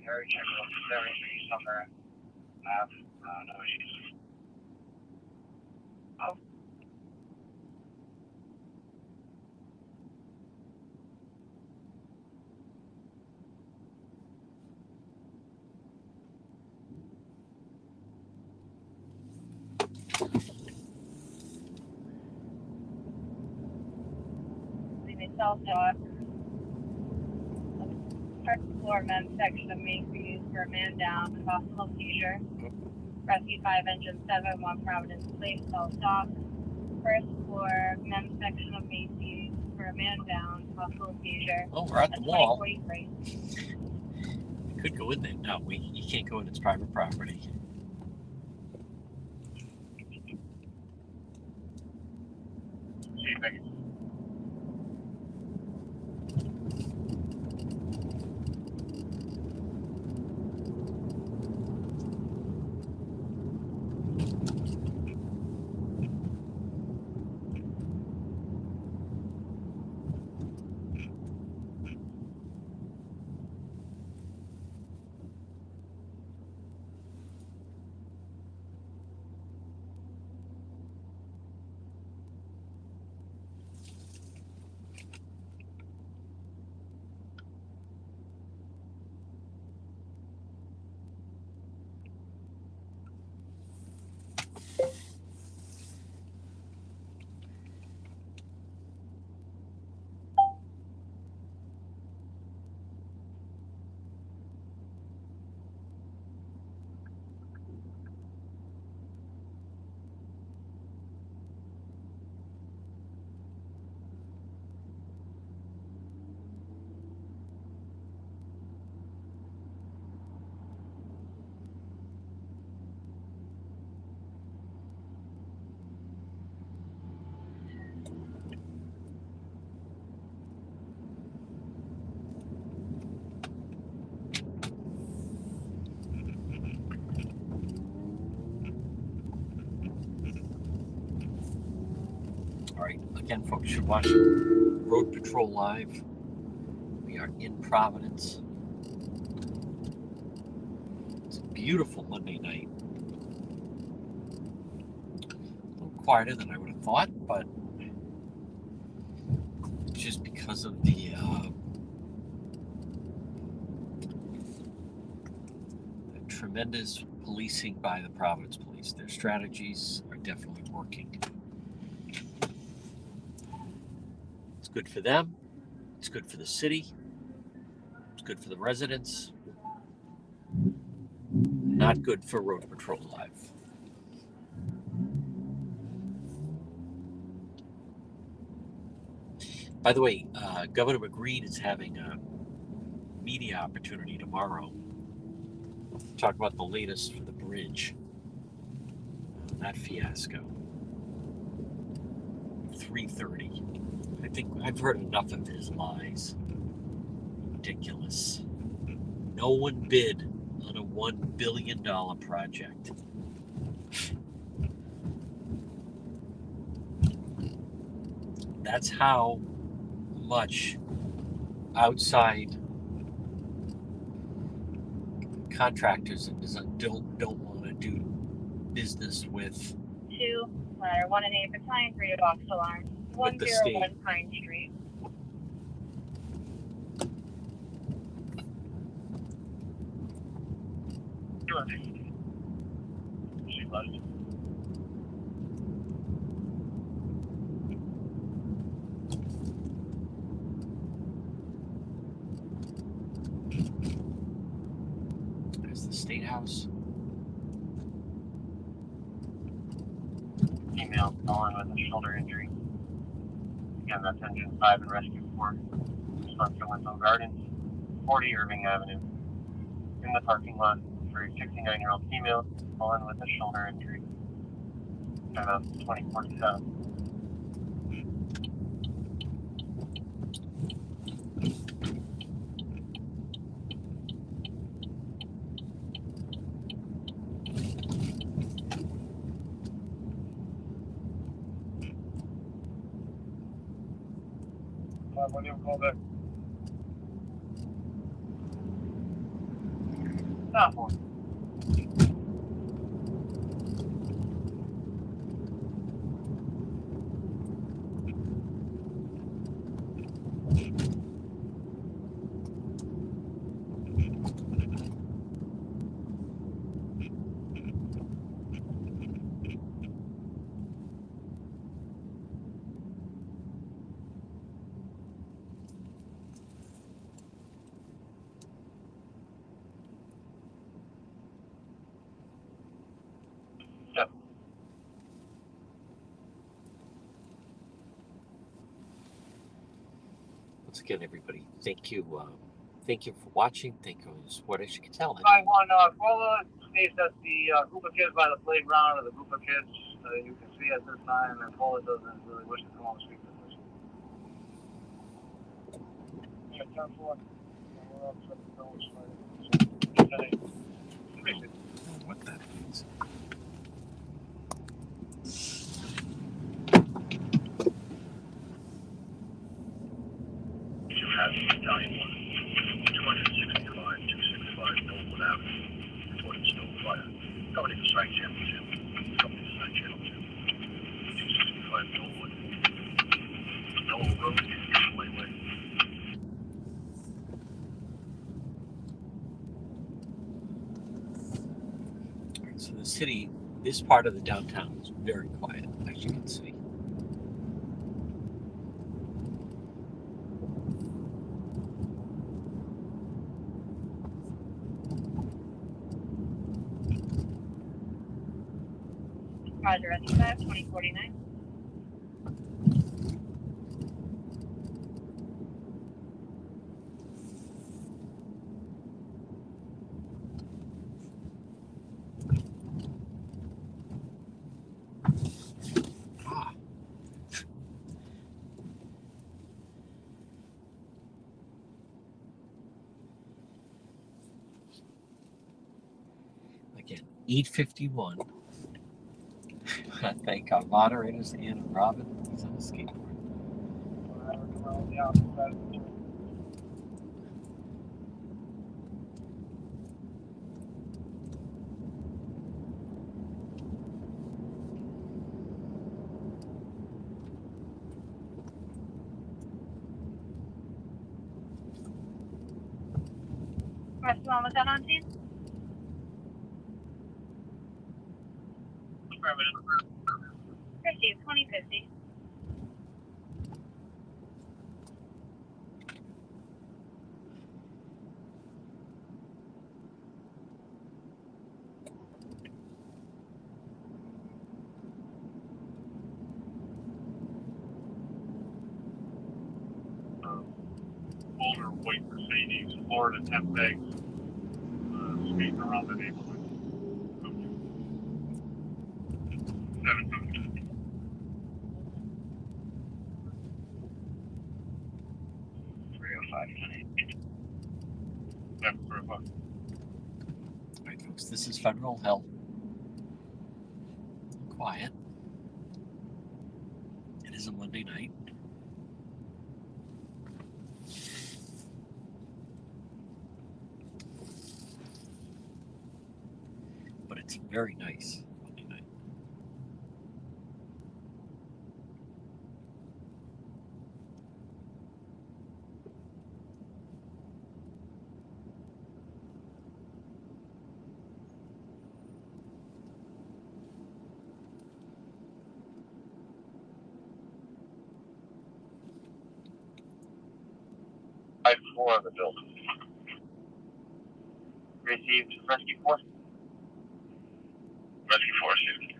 Speaker 6: Harry, check out there is on their map. No issues. Oh.
Speaker 3: Leaving South Dot. First floor men's section of Main Street used for a man down, possible seizure. Rescue 5 engine 7, 1 Providence Place, South Dock. First floor men's section of Main Street used for a man down, possible seizure.
Speaker 1: Oh, we're at the mall.
Speaker 3: 2043.
Speaker 1: We could go in there. No, you can't go in. It's private property.
Speaker 6: See you, Becky.
Speaker 1: All right. Again, folks, you should watch Road Patrol Live. We are in Providence. It's a beautiful Monday night. A little quieter than I would have thought, but just because of the tremendous policing by the Providence Police. Their strategies are definitely working. It's good for them. It's good for the city. It's good for the residents. Not good for Road Patrol Live. By the way, Governor McGreen is having a media opportunity tomorrow. Talk about the latest for the bridge. That fiasco. 3:30. I think I've heard enough of his lies. Ridiculous. No one bid on a $1 billion project. That's how much outside contractors and don't want to do business with
Speaker 3: 2, ladder 1 and 8 battalion, 3 box alarm,
Speaker 1: With the state.
Speaker 3: 101 Pine Street.
Speaker 6: She left.
Speaker 1: there's the State House.
Speaker 6: Female calling with a shoulder injury. Again, that's engine 5 and rescue 4. Response to Winslow Gardens, 40 Irving Avenue. In the parking lot for a 69-year-old female calling with a shoulder injury. About 2047.
Speaker 2: What do you call that?
Speaker 6: Stop one.
Speaker 1: Once again, everybody, thank you for watching. Thank you for the support. As you can tell,
Speaker 6: 5-1, Paula states that the group of kids by the playground or the group of kids you can see at this time, and Paula doesn't really wish to come on the street with this. Yeah, 10-4. We're up to the village.
Speaker 1: what that means.
Speaker 4: You have Battalion 1, 265, 265 Millwood Avenue, reported snow fire. Company to strike channel 2. Company to strike channel 2. 265 Millwood. Millwood Road is way.
Speaker 1: So the city, this part of the downtown is very quiet, as you can see.
Speaker 3: Roger, rescue 5, 2049.
Speaker 1: Again, 8:51. I thank our moderators and Robin. He's on a skateboard.
Speaker 3: Rescue 1, was that on scene? Received, 2050.
Speaker 2: Older white Mercedes, Florida 10 bags, skating around the neighborhood. 700.
Speaker 1: All right, folks, this is Federal Hill. Quiet. It is a Monday night. It's very nice Monday night.
Speaker 6: Five four of the building. Received rescue 4.
Speaker 4: Rescue 4, Steve.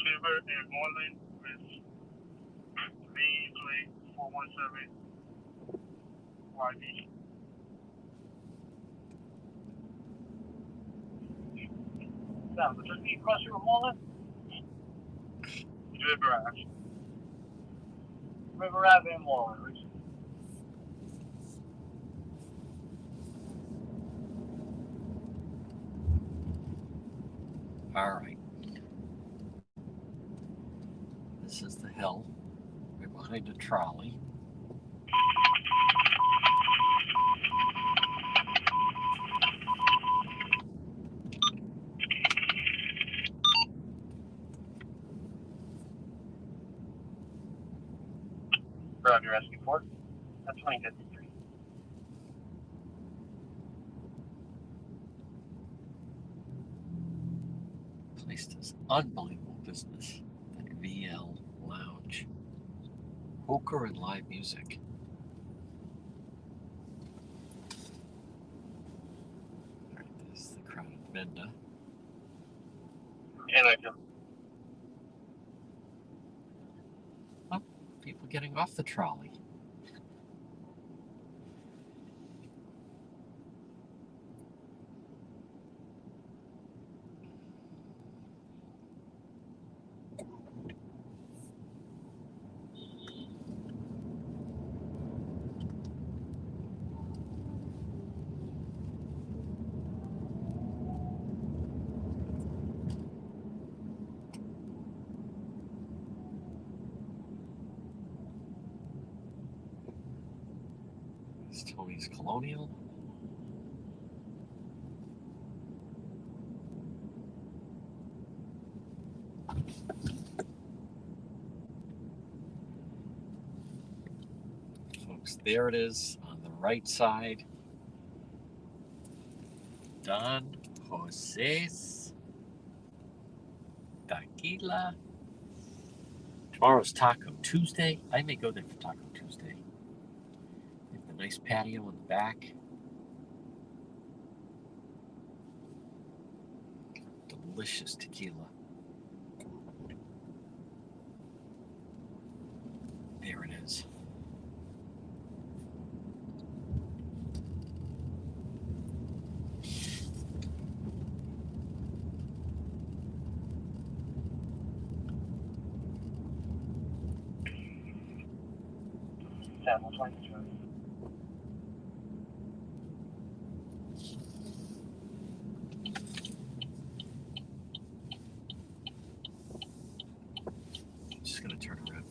Speaker 2: Silver and Moreland with main plate 417 YB. Now, the 15 cross River Moreland? River Ave. River Ave and Moreland, Richard.
Speaker 1: All right. This is the hill. We're behind a trolley.
Speaker 6: Roger, rescue 4. That's 2053.
Speaker 1: Place does unbelievable business. That VL Lounge. Poker and live music. All right, there's the crowded Menda.
Speaker 6: And I can.
Speaker 1: Oh, people getting off the trolley. It's Tony's Colonial. Folks, there it is on the right side. Don Jose's Tequila. Tomorrow's Taco Tuesday. I may go there for Taco Tuesday. They have the nice patio in the back. Delicious tequila. There it is.
Speaker 6: Sample 22.
Speaker 1: Just gonna turn around.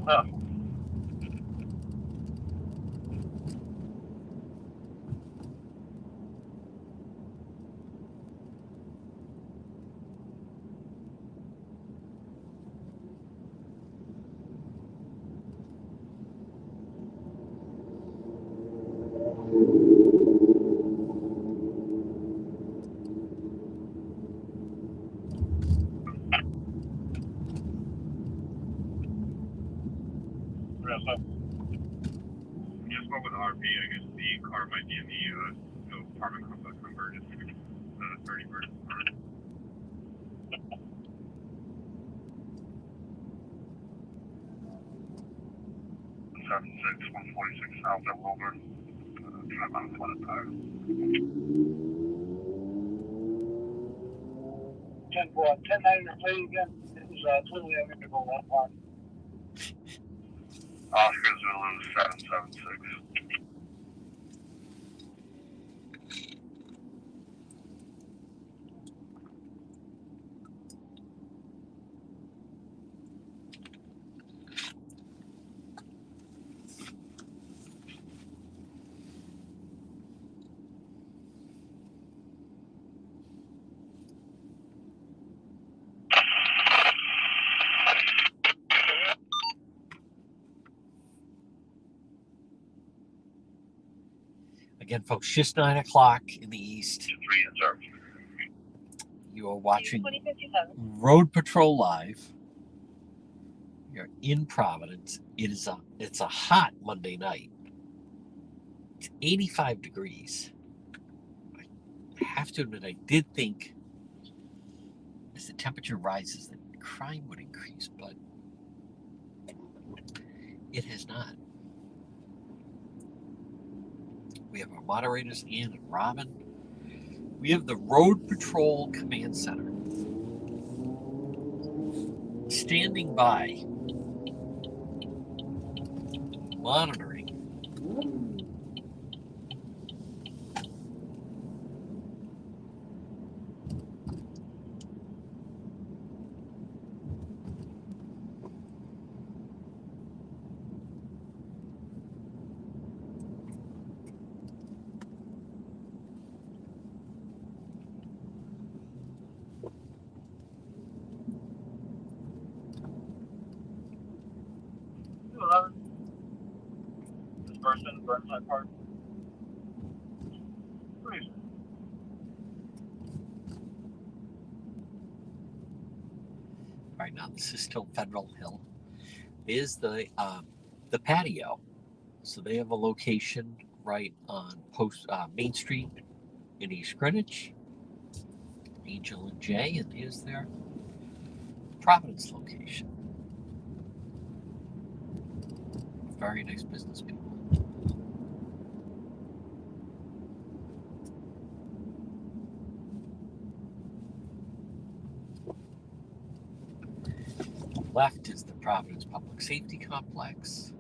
Speaker 6: Huh.
Speaker 2: Yeah, so you spoke with RP. I guess the car might be in the apartment complex number, just 31st.
Speaker 4: 146 South at Wilbur. Drive on 25.
Speaker 6: 10-9 play again. It was totally unable that part.
Speaker 4: Oscar Zulu 776.
Speaker 1: Again, folks, just 9 o'clock in the east.
Speaker 4: 3 and 0.
Speaker 1: You are watching
Speaker 3: 2057.
Speaker 1: Road Patrol Live. You're in Providence. It's a hot Monday night. It's 85 degrees. I have to admit, I did think as the temperature rises that crime would increase, but it has not. We have our moderators, Ian and Robin. We have the Road Patrol Command Center standing by, monitoring.
Speaker 6: This person, Burnside Park. Please.
Speaker 1: Right now, this is still Federal Hill. Is the patio. So they have a location right on Main Street in East Greenwich. Angel and Jay, and here's their Providence location. Very nice business people. Left is the Providence Public Safety Complex.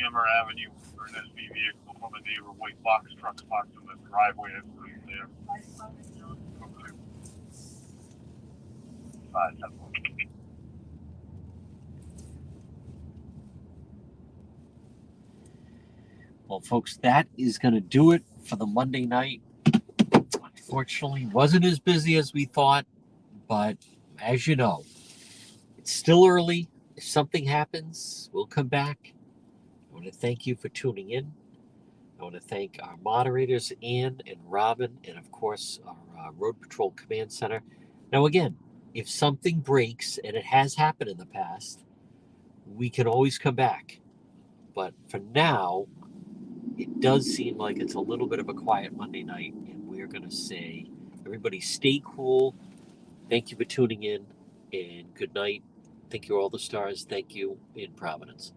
Speaker 2: Hammer Avenue for an SV vehicle from a neighbor, white box truck parked in the driveway. I believe there.
Speaker 6: 5-7.
Speaker 1: Well, folks, that is going to do it for the Monday night. Unfortunately, wasn't as busy as we thought, but as you know, it's still early. If something happens, we'll come back. I want to thank you for tuning in. I want to thank our moderators, Ann and Robin, and of course, our Road Patrol Command Center. Now, again, if something breaks, and it has happened in the past, we can always come back. But for now, it does seem like it's a little bit of a quiet Monday night, and we're going to say, everybody stay cool. Thank you for tuning in, and good night. Thank you, all the stars. Thank you in Providence.